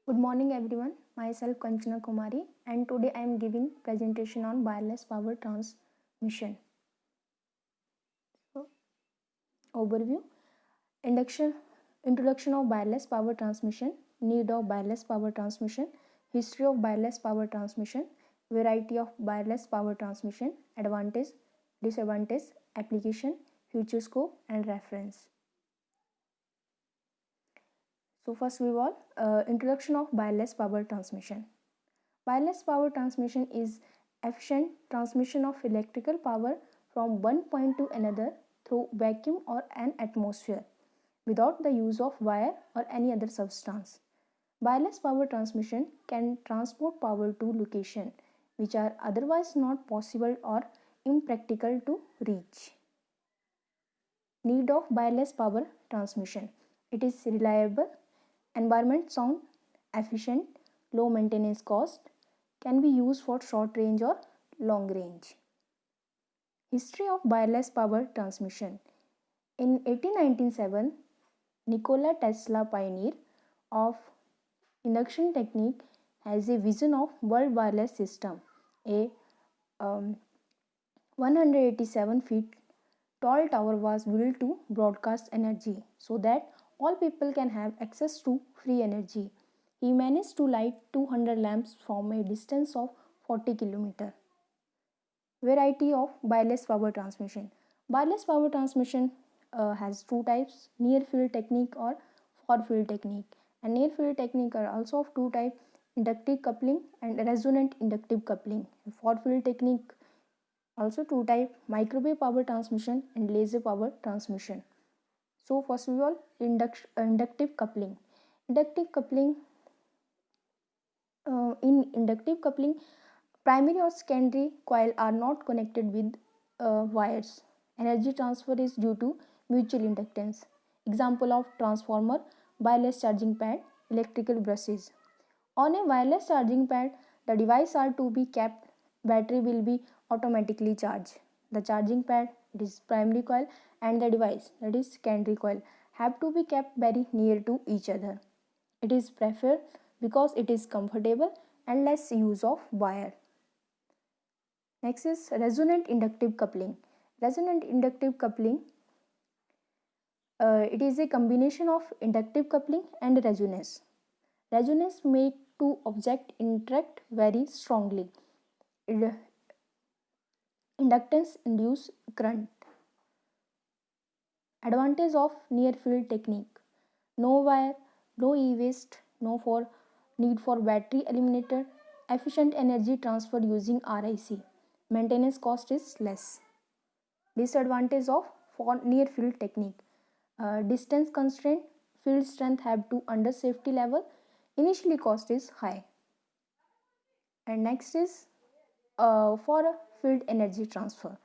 Good morning everyone. Myself Kanchana Kumari and today I am giving presentation on wireless power transmission. So, overview, induction, introduction of wireless power transmission, need of wireless power transmission, history of wireless power transmission, variety of wireless power transmission, advantage, disadvantage, application, future scope and reference. So first of all, introduction of wireless power transmission. Wireless power transmission is efficient transmission of electrical power from one point to another through vacuum or an atmosphere without the use of wire or any other substance. Wireless power transmission can transport power to locations which are otherwise not possible or impractical to reach. Need of wireless power transmission. It is reliable, environment sound, efficient, low maintenance cost, can be used for short range or long range. History of wireless power transmission. In 1897, Nikola Tesla, pioneer of induction technique, has a vision of world wireless system. A 187 feet tall tower was built to broadcast energy so that all people can have access to free energy. He managed to light 200 lamps from a distance of 40 km. Variety of wireless power transmission. Wireless power transmission has two types, near field technique or far field technique. And near field technique are also of two types, inductive coupling and resonant inductive coupling. Far field technique also two type, microwave power transmission and laser power transmission. So first of all, inductive coupling. Inductive coupling in inductive coupling, primary or secondary coil are not connected with wires. Energy transfer is due to mutual inductance. Example of transformer, wireless charging pad, electrical brushes. On a wireless charging pad, the device are to be kept, battery will be automatically charged. The charging pad, it is primary coil, and the device, that is secondary coil, have to be kept very near to each other. It is preferred because it is comfortable and less use of wire. Next is resonant inductive coupling. Resonant inductive coupling, it is a combination of inductive coupling and resonance. Resonance make two objects interact very strongly. Inductance induce current. Advantage of near field technique. No wire, no e-waste, no for need for battery eliminated, efficient energy transfer using RIC. Maintenance cost is less. Disadvantage of for near field technique. Distance constraint, field strength have to under safety level, initially cost is high. And next is for field energy transfer.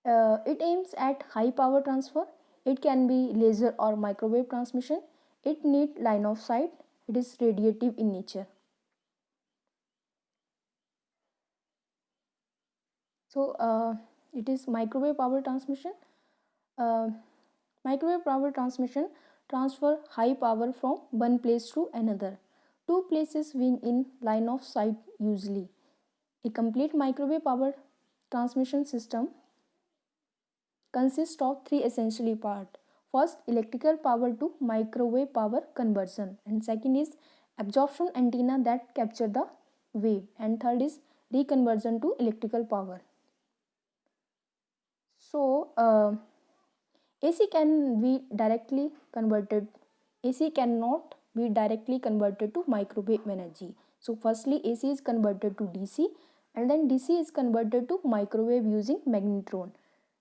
It aims at high power transfer. It can be laser or microwave transmission. It need line of sight. It is radiative in nature. So it is microwave power transmission. Uh, Microwave power transmission transfer high power from one place to another. Two places being in line of sight usually. A complete microwave power transmission system consists of three essentially parts. First, electrical power to microwave power conversion, and second is absorption antenna that capture the wave, and third is reconversion to electrical power. So AC can be directly converted. AC cannot be directly converted to microwave energy. So firstly AC is converted to DC and then DC is converted to microwave using magnetron,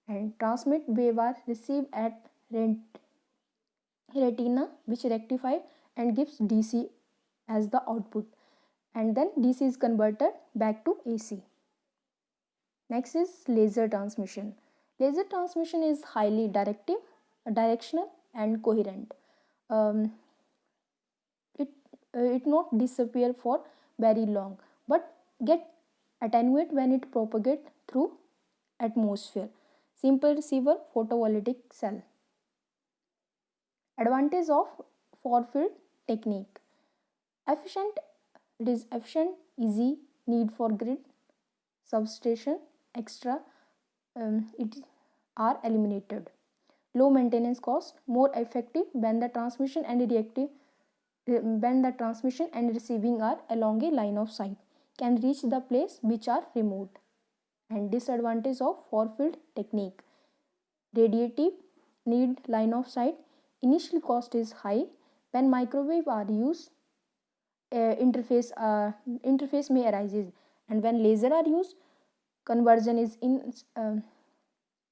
and transmit wave are received at retina which rectify and gives DC as the output, and then DC is converted back to AC. Next is laser transmission. Laser transmission is highly directional and coherent. Um, it not disappear for very long but get attenuate when it propagate through atmosphere. Simple receiver photovoltaic cell. Advantage of far field technique. Efficient, it is efficient, easy, need for grid, substation, extra, it are eliminated. Low maintenance cost, more effective when the transmission and receiving are along a line of sight, can reach the place which are remote. And disadvantage of far field technique, radiative, need line of sight, initial cost is high. When microwave are used, interface may arises, and when laser are used, conversion is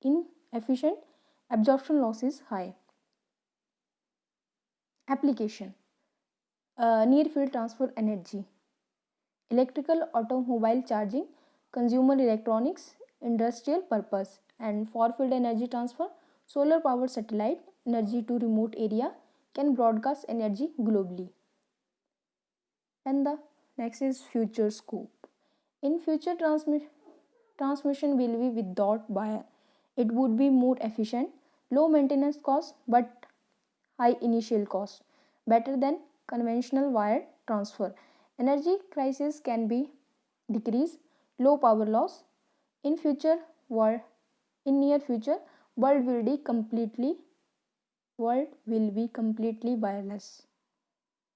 inefficient, absorption loss is high. Application, near field transfer energy, electrical, automobile charging, consumer electronics, industrial purpose. And far field energy transfer, solar power satellite energy to remote area, can broadcast energy globally. And the next is future scope. In future, transmission will be without wire. It would be more efficient, low maintenance cost but high initial cost, better than conventional wire transfer. Energy crisis can be decreased, low power loss. In future, in near future, world will be completely wireless.